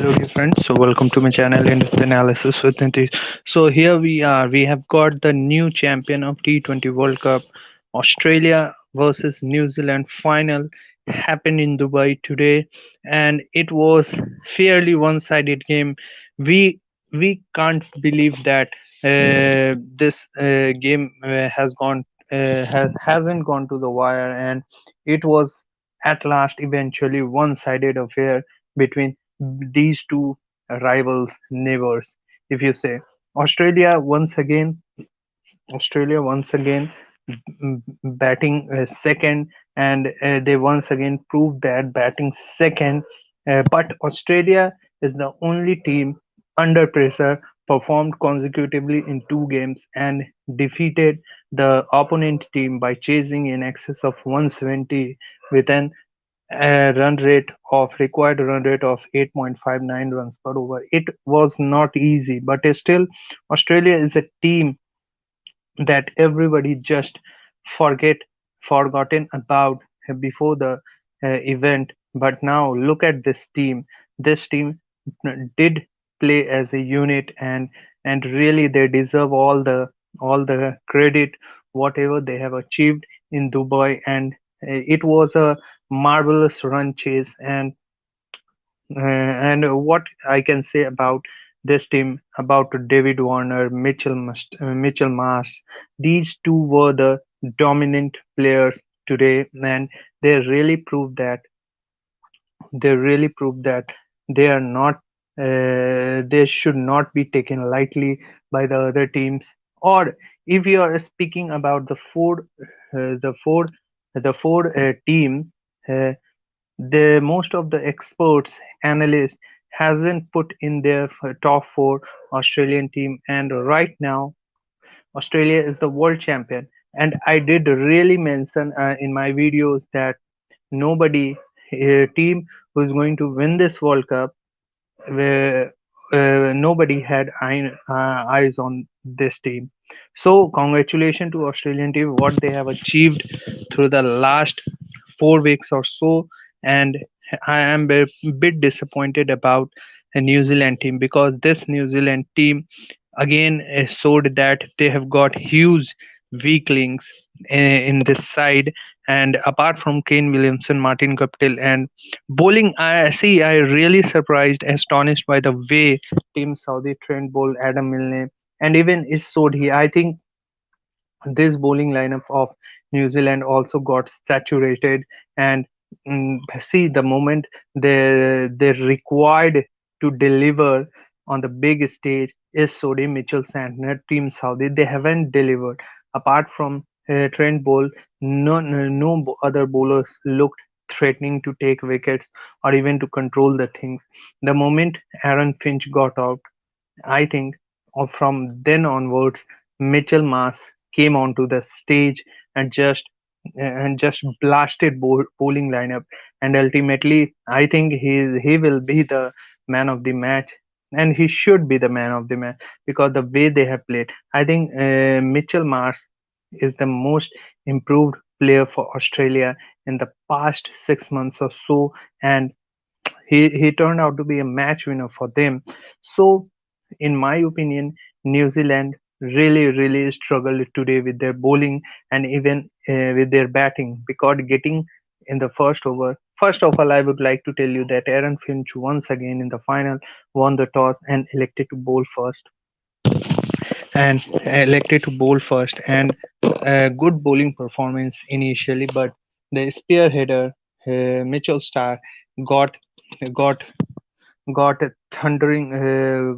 Hello, dear friends. So, welcome to my channel and the analysis with Nitish. So, here we are. We have got the new champion of T20 World Cup, Australia versus New Zealand final happened in Dubai today, and it was fairly one-sided game. We we can't believe that this game hasn't gone to the wire, and it was at last eventually one-sided affair between these two rivals, neighbors, if you say. Australia once again, Australia once again batting second, and they once again proved that batting second. But Australia is the only team under pressure performed consecutively in two games and defeated the opponent team by chasing in excess of 170 with an required run rate of 8.59 runs per over. It was not easy, but still, Australia is a team that everybody just forget forgotten about before the event. But now look at this team. This team did play as a unit, and really they deserve all the credit whatever they have achieved in Dubai, and it was a marvelous run chase. And what I can say about this team, about David Warner, Mitchell Marsh, these two were the dominant players today, and they really proved that they really proved that they are not they should not be taken lightly by the other teams. Or if you are speaking about the four teams, uh, the most of the experts, analysts hasn't put in their top four Australian team, and right now Australia is the world champion. And I did really mention in my videos that nobody team who is going to win this World Cup, where nobody had eyes on this team. So congratulations to Australian team what they have achieved through the last 4 weeks or so, and I am a bit disappointed about the New Zealand team because this New Zealand team again showed that they have got huge weaklings in this side. And apart from Kane Williamson, Martin Guptill, and bowling, I really surprised, astonished by the way Team Saudi Trent bowled Adam Milne, and even is Sodhi. I think this bowling lineup of New Zealand also got saturated, and see the moment they required to deliver on the big stage is Sodhi Mitchell Santner, Team Saudi. They haven't delivered. Apart from Trent Bolt, no other bowlers looked threatening to take wickets or even to control the things. The moment Aaron Finch got out, I think from then onwards, Mitchell Mas came onto the stage and just blasted bowling lineup, and ultimately, I think he will be the man of the match, and he should be the man of the match because the way they have played. I think Mitchell Mars is the most improved player for Australia in the past 6 months or so, and he turned out to be a match winner for them. So, in my opinion, New Zealand really struggled today with their bowling and even with their batting because getting in the first over. First of all, I would like to tell you that Aaron Finch once again in the final won the toss and elected to bowl first, and a good bowling performance initially, but the spearheader Mitchell Starc got got got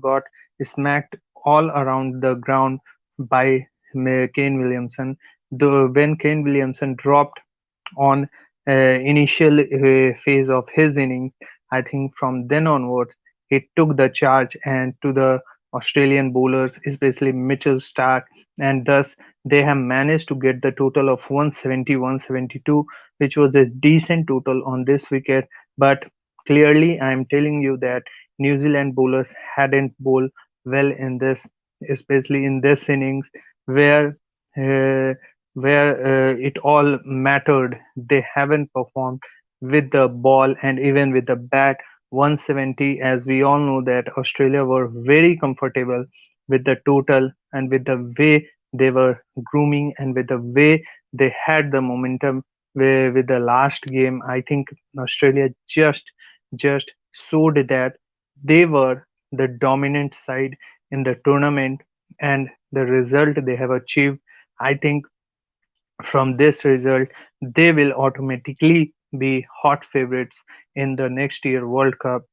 got smacked all around the ground by Kane Williamson. Though when Kane Williamson dropped on initial phase of his innings, I think from then onwards he took the charge and to the Australian bowlers, especially Mitchell Starc, and thus they have managed to get the total of 170, 172, which was a decent total on this wicket. But clearly, I am telling you that New Zealand bowlers hadn't bowled well in this, especially in this innings where uh, it all mattered. They haven't performed with the ball and even with the bat 170. As we all know that Australia were very comfortable with the total and with the way they were grooming and with the way they had the momentum with the last game. I think Australia just showed that they were the dominant side in the tournament, and the result they have achieved, I think from this result, they will automatically be hot favorites in the next year World Cup.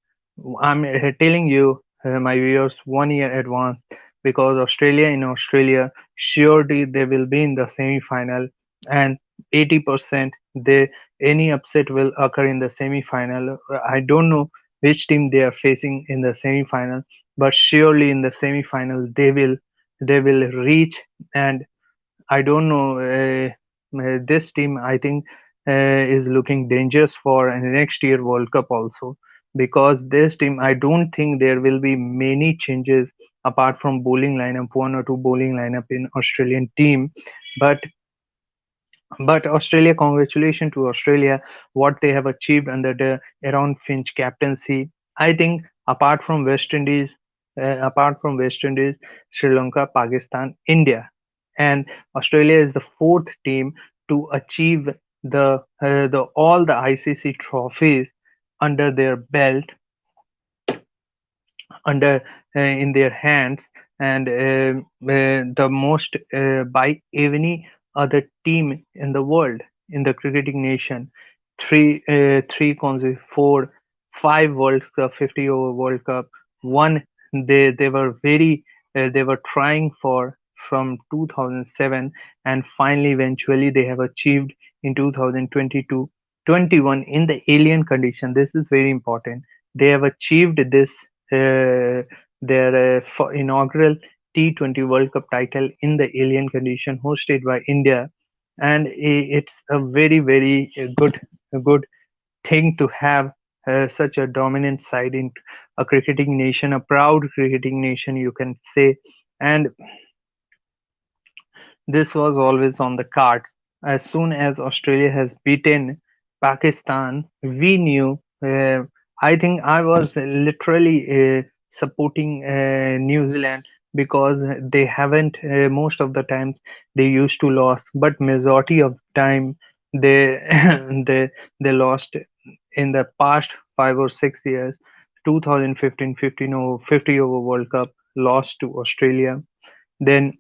I'm telling you, my viewers, 1 year advance, because Australia in Australia, surely they will be in the semi-final, and 80% they any upset will occur in the semi-final. I don't know which team they are facing in the semi-final, but surely in the semi-final they will reach. And I don't know. This team, I think, is looking dangerous for next year World Cup also, because this team, I don't think there will be many changes apart from bowling lineup, one or two bowling lineup in Australian team, but Australia, congratulations to Australia, what they have achieved under the Aaron Finch captaincy. I think apart from West Indies, Sri Lanka, Pakistan, India, and Australia is the fourth team to achieve the all the ICC trophies under their belt, under in their hands, and the most by any other team in the world, in the cricketing nation. Three consecutive, four, five World Cup, 50 over World Cup. One they were very they were trying for from 2007, and finally eventually they have achieved in 2022 21 in the alien condition. This is very important. They have achieved this their inaugural T20 World Cup title in the alien condition, hosted by India, and it's a very good thing to have such a dominant side in a cricketing nation, a proud cricketing nation, you can say. And this was always on the cards. As soon as Australia has beaten Pakistan, we knew. I think I was literally supporting New Zealand, because they haven't, most of the times they used to lose, but majority of time they they they lost in the past 5 or 6 years. 2015 15 over 50 over World Cup lost to Australia. Then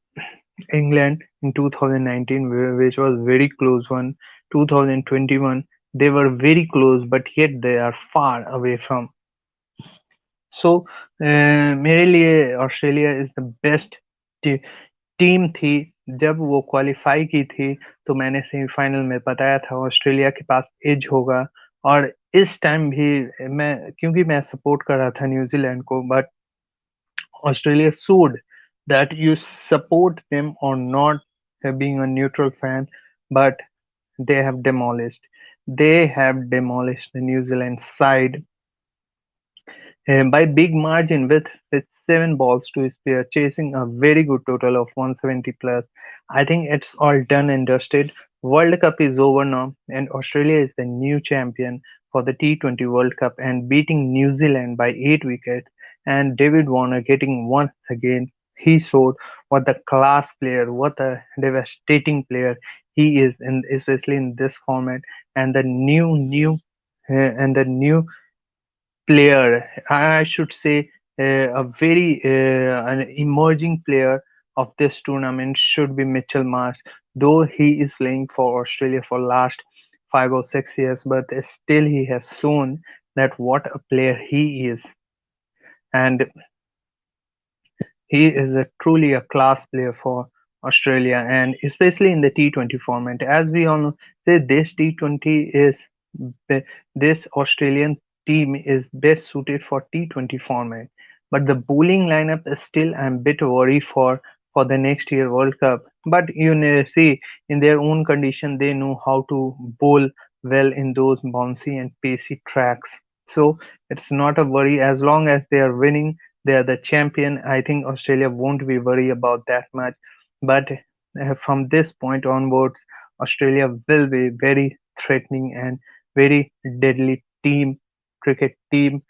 England in 2019, which was very close one. 2021, they were very close, but yet they are far away from. So मेरे लिए Australia is the best team थी। जब वो qualify की थी तो मैंने semifinal में बताया था ऑस्ट्रेलिया के पास एज होगा, और इस टाइम भी मैं, क्योंकि मैं सपोर्ट कर रहा था न्यूजीलैंड को, but Australia showed that you support them or not, being a neutral fan, but they have demolished. They have demolished the New Zealand side by big margin, with 7 balls to spare, chasing a very good total of 170 plus. I think it's all done and dusted. World Cup is over now, and Australia is the new champion for the T20 World Cup and beating New Zealand by 8 wickets. And David Warner getting once again, he showed what the class player, what a devastating player he is, in especially in this format. And the new player, I should say, a very an emerging player of this tournament should be Mitchell Marsh. Though he is playing for Australia for last 5 or 6 years, but still he has shown that what a player he is, and he is a truly a class player for Australia, and especially in the T20 format. As we all know, say this T20 is this Australian team is best suited for T20 format. But the bowling lineup is still, I'm a bit worried for the next year World Cup. But you know, see, in their own condition, they know how to bowl well in those bouncy and pacey tracks. So it's not a worry as long as they are winning. They are the champion. I think Australia won't be worried about that much. But from this point onwards, Australia will be very threatening and very deadly cricket team,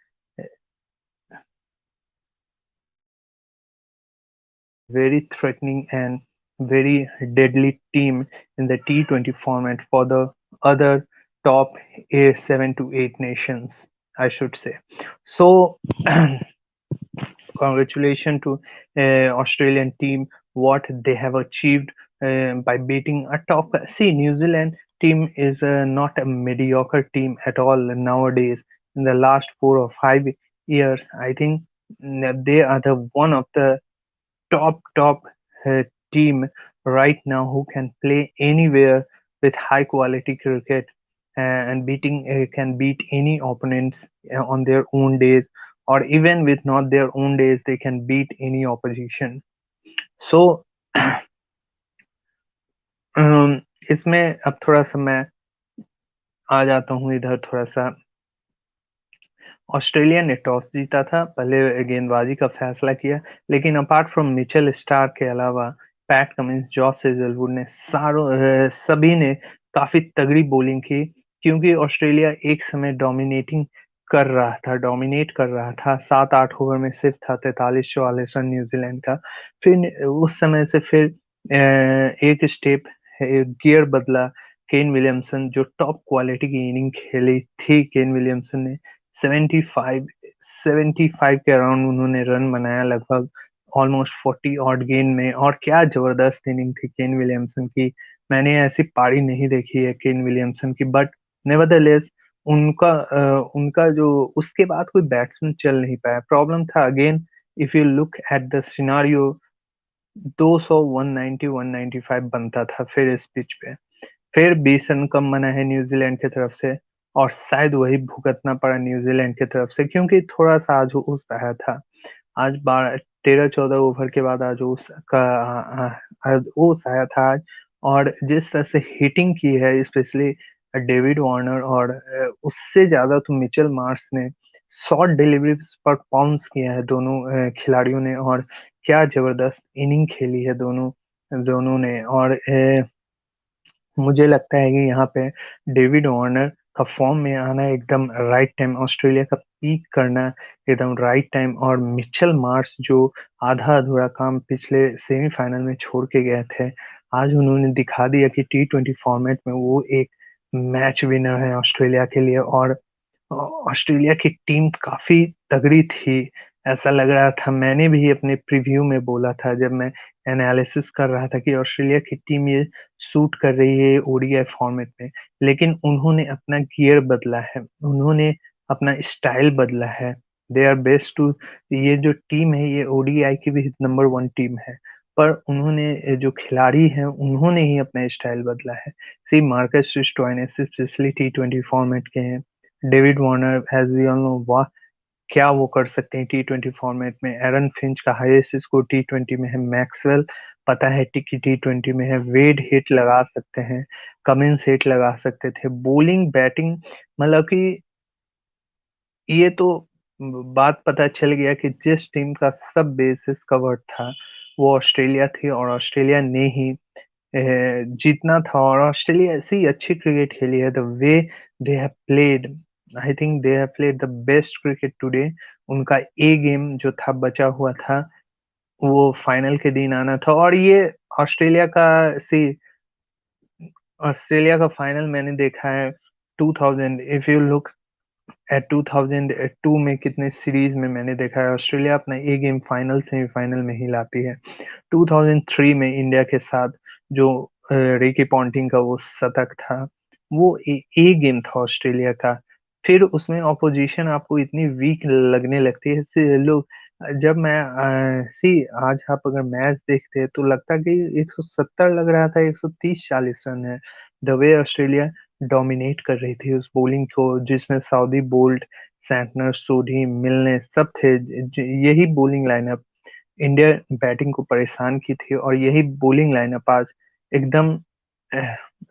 very threatening and very deadly team in the T20 format for the other top 7 to 8 nations, I should say. So, congratulations to Australian team what they have achieved by beating a top. See, New Zealand team is not a mediocre team at all nowadays. In the last 4 or 5 years, I think they are the one of the top uh, team right now who can play anywhere with high quality cricket and beating can beat any opponents on their own days, or even with not their own days they can beat any opposition. So अम, इसमें अब थोड़ा सा मैं आ जाता हूँ इधर थोड़ा सा। ऑस्ट्रेलिया ने टॉस जीता था, पहले गेंदबाजी का फैसला किया, लेकिन अपार्ट फ्रॉम मिचेल स्टार्क के अलावा पैट कमिंस, जॉस हेजलवुड ने सभी ने काफी तगड़ी बॉलिंग की, क्योंकि ऑस्ट्रेलिया एक समय डोमिनेट कर रहा था। 7-8 ओवर में सिर्फ था 43-44 रन न्यूजीलैंड का। फिर उस समय से फिर एक स्टेप गियर बदला। केन विलियमसन जो टॉप क्वालिटी की इनिंग खेली थी, केन विलियमसन ने 75 75 के अराउंड उन्होंने रन बनाया, लगभग ऑलमोस्ट 40 ऑड गेंद में। और क्या जबरदस्त इनिंग थी केन विलियमसन की, मैंने ऐसी पारी नहीं देखी है केन विलियमसन की। बट नेवरदलेस उनका जो उसके बाद कोई बैट्समैन चल नहीं पाया, प्रॉब्लम था again. If you look at the scenario, 200 190 195 बनता था फिर इस पिच पे। फिर 20 रन कम बना है न्यूजीलैंड की तरफ से, और शायद वही भुगतना पड़ा न्यूजीलैंड की तरफ से, क्योंकि थोड़ा सा आज उस आया था। आज 13-14 ओवर के बाद आज ओस आया था आज। और जिस तरह से हिटिंग की है स्पेशली डेविड वार्नर, और उससे ज्यादा तो मिचेल मार्श ने शॉर्ट डिलीवरी पर पाउंस किया है दोनों खिलाड़ियों ने। और क्या जबरदस्त इनिंग खेली है दोनों दोनों ने। और मुझे लगता है कि यहाँ पे डेविड वार्नर का फॉर्म में आना एकदम राइट टाइम, ऑस्ट्रेलिया का पीक करना एकदम राइट टाइम। और मिचेल मार्श जो आधा अधूरा काम पिछले सेमीफाइनल में छोड़ के गए थे, आज उन्होंने दिखा दिया कि T20 फॉर्मेट में वो एक मैच विनर है ऑस्ट्रेलिया के लिए। और ऑस्ट्रेलिया की टीम काफी तगड़ी थी, ऐसा लग रहा था। मैंने भी अपने प्रीव्यू में बोला था जब मैं एनालिसिस कर रहा था कि ऑस्ट्रेलिया की टीम ये सूट कर रही है ओडीआई फॉर्मेट में। लेकिन उन्होंने अपना गियर बदला है, उन्होंने अपना स्टाइल बदला है। दे आर बेस्ट टू, ये जो टीम है ये ओडीआई की भी नंबर 1 टीम है, पर उन्होंने जो खिलाड़ी हैं उन्होंने ही अपना स्टाइल बदला है। See Marcus Stoinis specially T20 format के हैं, David Warner as we all know, वाह क्या वो कर सकते हैं T20 फॉर्मेट में। एरन फिंच का हाईएस्ट स्कोर T20 में है, मैक्सवेल पता है कि T20 में है, वेड हिट लगा सकते हैं, कमिंस हिट लगा सकते थे, बॉलिंग बैटिंग, मतलब कि ये तो बात पता चल गया कि जिस टीम का सब बेसिस कवर्ड था वो ऑस्ट्रेलिया थी, और ऑस्ट्रेलिया ने ही जीतना था। और ऑस्ट्रेलिया ऐसी अच्छी क्रिकेट खेली है, the way they have played, I think they have played the best cricket today. उनका ए गेम जो था बचा हुआ था, वो फाइनल के दिन आना था। और ये ऑस्ट्रेलिया का सी ऑस्ट्रेलिया का फाइनल मैंने देखा है 2000, इफ यू लुक एट 2002 में कितने सीरीज में मैंने देखा है ऑस्ट्रेलिया अपना ए गेम फाइनल सेमीफाइनल में ही लाती है। 2003 में इंडिया के साथ जो रिकी पॉन्टिंग का वो शतक था, वो ए गेम था ऑस्ट्रेलिया का। फिर उसमें ऑपोजिशन आपको इतनी वीक लगने लगती है। लोग जब मैं सी आज आप अगर मैच देखते हैं तो लगता कि 170 लग रहा था, 130-40 रन है। द वे ऑस्ट्रेलिया डोमिनेट कर रही थी उस बॉलिंग को, जिसमें साउदी बोल्ट, सैंटनर, सोधी, मिलने सब थे। यही बॉलिंग लाइनअप इंडिया बैटिंग को परेशान की थी, और यही बॉलिंग लाइनअप आज एकदम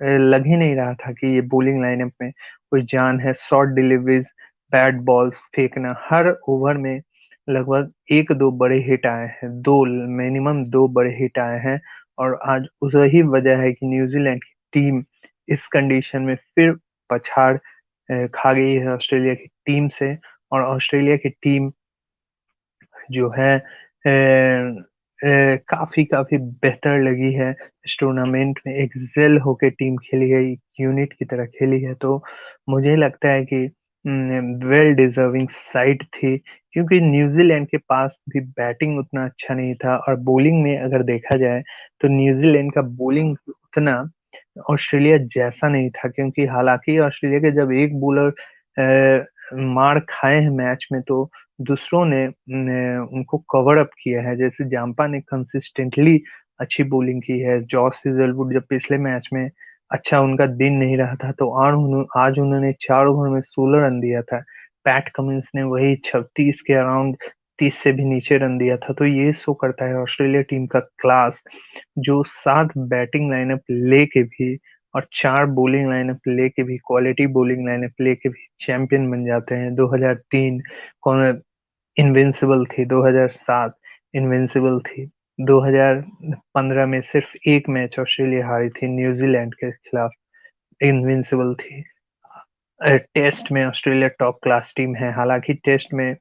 लग ही नहीं रहा था कि ये बॉलिंग लाइनअप में कोई जान है। शॉर्ट डिलीवरीज, बैट बॉल्स फेंकना, हर ओवर में लगभग एक दो बड़े हिट आए हैं, दो मिनिमम दो बड़े हिट आए हैं। और आज उस वही वजह है कि न्यूजीलैंड की टीम इस कंडीशन में फिर पछाड़ खा गई है ऑस्ट्रेलिया की टीम से। और ऑस्ट्रेलिया की टीम जो है काफी काफी बेहतर लगी है। इस टूर्नामेंट में एक्सेल होके टीम खेली है, एक यूनिट की तरह खेली है, तो मुझे लगता है कि वेल डिजर्विंग साइड थी, क्योंकि न्यूजीलैंड के पास भी बैटिंग उतना अच्छा नहीं था, और बॉलिंग में अगर देखा जाए तो न्यूजीलैंड का बॉलिंग उतना ऑस्ट्रेलिया जैसा नहीं था, क्योंकि हालांकि ऑस्ट्रेलिया के जब एक बॉलर मार खाए हैं मैच में, तो दूसरों ने उनको कवर अप किया है। जैसे जांपा ने कंसिस्टेंटली अच्छी बॉलिंग की है, जॉस हेजलवुड जब पिछले मैच में अच्छा उनका दिन नहीं रहा था, तो आज उन्होंने 4 ओवर में 16 रन दिया था। पैट कमिंस ने वही 36 के अराउंड, 30 से भी नीचे रन दिया था। तो ये शो करता है ऑस्ट्रेलिया टीम का क्लास, जो 7 बैटिंग लाइनअप लेके भी और 4 बॉलिंग लाइनअप लेके भी, क्वालिटी बॉलिंग लाइनअप लेके भी चैंपियन बन जाते हैं। 2003 कौन इनविंसिबल थी, 2007 इनविंसिबल थी, 2015 में सिर्फ एक मैच ऑस्ट्रेलिया हारी थी न्यूजीलैंड के खिलाफ, इनविंसिबल थी। टेस्ट में ऑस्ट्रेलिया टॉप क्लास टीम है, हालांकि टेस्ट में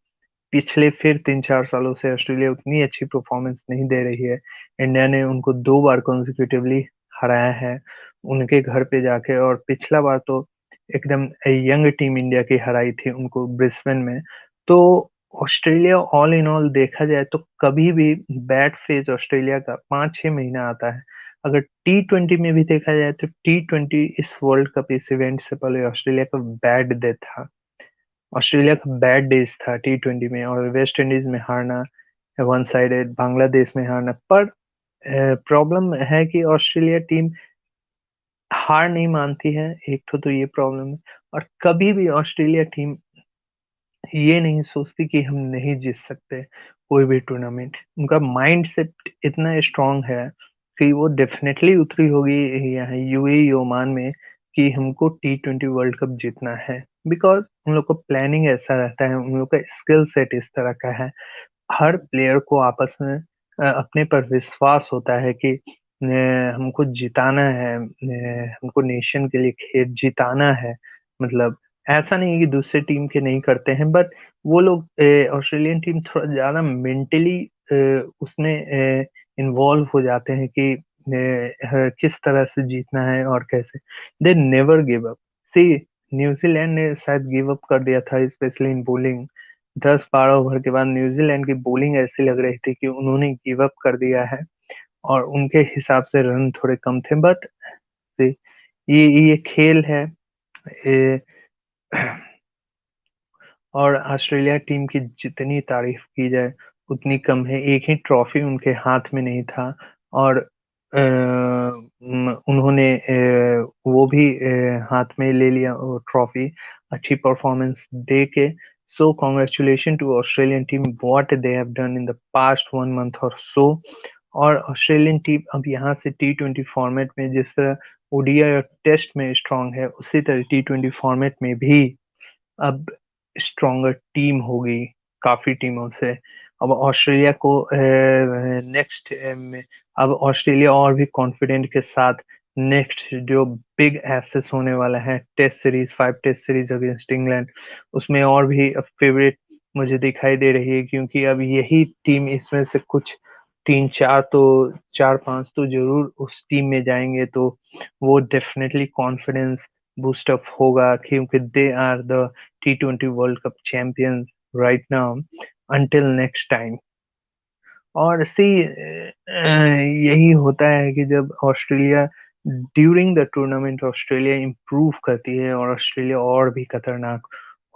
पिछले फिर 3-4 सालों से ऑस्ट्रेलिया उतनी अच्छी परफॉर्मेंस नहीं दे रही है। इंडिया ने उनको 2 बार कॉन्जिक्यूटिवली हराया है उनके घर पे जाके, और पिछला बार तो एकदम यंग टीम इंडिया की हराई थी उनको ब्रिस्बेन में। तो ऑस्ट्रेलिया ऑल इन ऑल देखा जाए तो कभी भी बैड फेज ऑस्ट्रेलिया का 5-6 महीना आता है। अगर T20 में भी देखा जाए तो T20 इस वर्ल्ड कप, इस इवेंट से पहले ऑस्ट्रेलिया का बैड डे था। ऑस्ट्रेलिया का बैड डेज था T20 में, और वेस्ट इंडीज में हारना, वन साइडेड बांग्लादेश में हारना। पर प्रॉब्लम है कि ऑस्ट्रेलिया टीम हार नहीं मानती है, एक तो ये प्रॉब्लम है। और कभी भी ऑस्ट्रेलिया टीम ये नहीं सोचती कि हम नहीं जीत सकते कोई भी टूर्नामेंट। उनका माइंड सेट इतना स्ट्रांग है कि वो डेफिनेटली उतरी होगी यहाँ यूएई ओमान में कि हमको T20 वर्ल्ड कप जीतना है। बिकॉज उन लोग को प्लानिंग ऐसा रहता है, उन लोग का स्किल सेट इस तरह का है। हर प्लेयर को आपस में अपने पर विश्वास होता है कि हमको जिताना है, हमको नेशन के लिए खेल जिताना है। मतलब ऐसा नहीं है कि दूसरे टीम के नहीं करते हैं, बट वो लोग ऑस्ट्रेलियन टीम थोड़ा ज्यादा मेंटली उसमें इन्वॉल्व हो जाते हैं कि किस तरह से जीतना है और कैसे। They never give up. See, New Zealand ने शायद गिव अप कर दिया था, स्पेशली इन बॉलिंग। 10-12 ओवर के बाद न्यूजीलैंड की बॉलिंग ऐसी लग रही थी कि उन्होंने गिव अप कर दिया है, और उनके हिसाब से रन थोड़े कम थे। बट ये खेल है। ये और ऑस्ट्रेलिया टीम की जितनी तारीफ की जाए उतनी कम है। एक ही ट्रॉफी उनके हाथ में नहीं था, और उन्होंने वो भी हाथ में ले लिया वो ट्रॉफी, अच्छी परफॉर्मेंस दे के। So congratulation to Australian team, what they have done in the past 1 month और सो। और ऑस्ट्रेलियन टीम अब यहाँ से T20 फॉर्मेट में जिस तरह ओडीआई और टेस्ट में स्ट्रांग है, उसी तरह T20 फॉर्मेट में भी अब स्ट्रॉन्गर टीम होगी काफी टीमों से। अब ऑस्ट्रेलिया को नेक्स्ट में, अब ऑस्ट्रेलिया और भी कॉन्फिडेंट के साथ नेक्स्ट जो बिग एसेस होने वाला है, test series, 5 test series against England, उसमें और भी फेवरेट मुझे दिखाई दे रही है, क्योंकि अब यही टीम इसमें से कुछ 3-4 तो 4-5 तो जरूर उस टीम में जाएंगे, तो वो डेफिनेटली कॉन्फिडेंस बूस्ट अप होगा, क्योंकि they are the T20 world cup champions right now until next time. और सी, यही होता है कि जब Australia during the tournament Australia improve करती है, और ऑस्ट्रेलिया और भी खतरनाक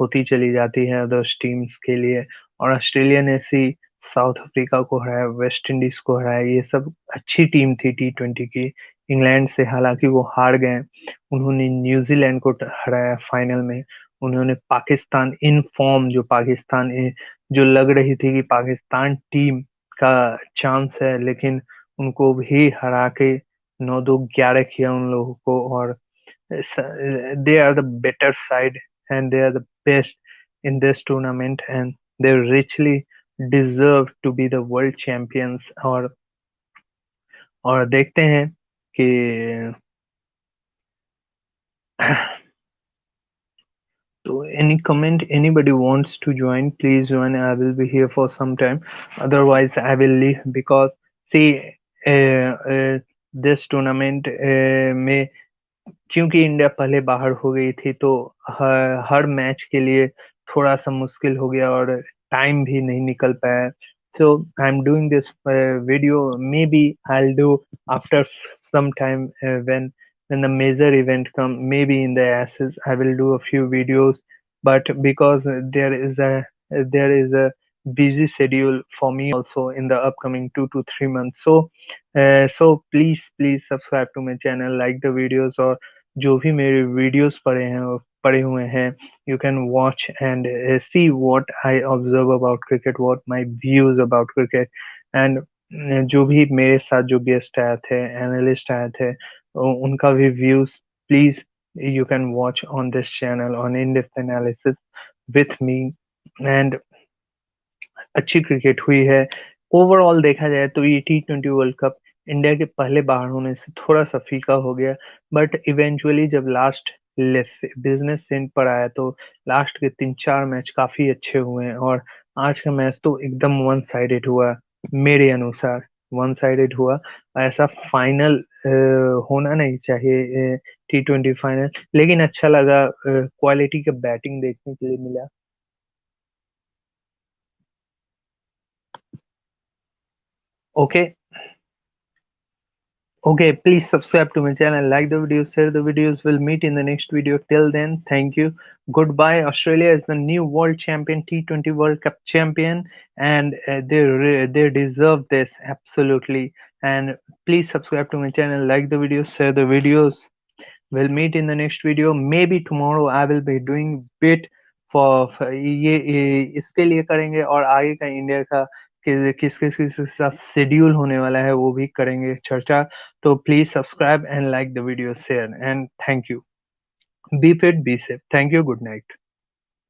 होती चली जाती है अदर्स टीम्स के लिए। और ऑस्ट्रेलिया ने सी साउथ अफ्रीका को हराया, वेस्ट इंडीज को हराया, ये सब अच्छी टीम थी T20 की। इंग्लैंड से हालांकि वो हार गए, उन्होंने न्यूजीलैंड को हराया फाइनल में। उन्होंने पाकिस्तान इन फॉर्म, जो लग रही थी कि पाकिस्तान टीम का चांस है, लेकिन उनको भी हरा के 9-2 11 किया उन लोगों को। और they are the better side, and they are the best in this tournament, and they richly deserve to be the world champions. और देखते हैं कि so any comment anybody wants to join, please join. I will be here for some time. Otherwise, I will leave because See, this tournament में क्योंकि India पहले बाहर हो गई थी तो हर मैच के लिए थोड़ा सा मुश्किल हो गया और टाइम भी नहीं निकल पाया. So I'm doing this video. Maybe I'll do after some time when the major event come. Maybe in the Ashes I will do a few videos. But because there is a busy schedule for me also in the upcoming 2 to 3 months. So please subscribe to my channel, like the videos, और जो भी मेरे videos पड़े हुए हैं, you can watch and see what I observe about cricket, what my views about cricket. And जो भी मेरे साथ जो गेस्ट आए थे, एनालिस्ट आए थे, उनका भी views please you can watch on this channel on in-depth analysis with me. And अच्छी क्रिकेट हुई है. ओवरऑल देखा जाए तो ये T20 वर्ल्ड कप इंडिया के पहले बाहर होने से थोड़ा सा फीका हो गया. बट इवेंचुअली जब लास्ट बिजनेस एंड पर आया तो लास्ट के 3-4 मैच काफी अच्छे हुए हैं. और आज का मैच तो एकदम वन साइडेड हुआ, मेरे अनुसार वन साइडेड हुआ. ऐसा फाइनल होना नहीं चाहिए, T20 फाइनल. लेकिन अच्छा लगा, क्वालिटी का बैटिंग देखने के लिए मिला. Okay. Okay, please subscribe to my channel, like the video, share the videos. We'll meet in the next video. Till then, thank you. Goodbye. Australia is the new world champion, T20 World Cup champion, and they deserve this absolutely. And please subscribe to my channel, like the videos, share the videos. We'll meet in the next video. Maybe tomorrow I will be doing bit ये इसके लिए करेंगे, और आगे का India का किस किस के साथ शेड्यूल होने वाला है वो भी करेंगे चर्चा. तो please subscribe and like the video, share, and thank you. Be fit, be safe. Thank you. Good night.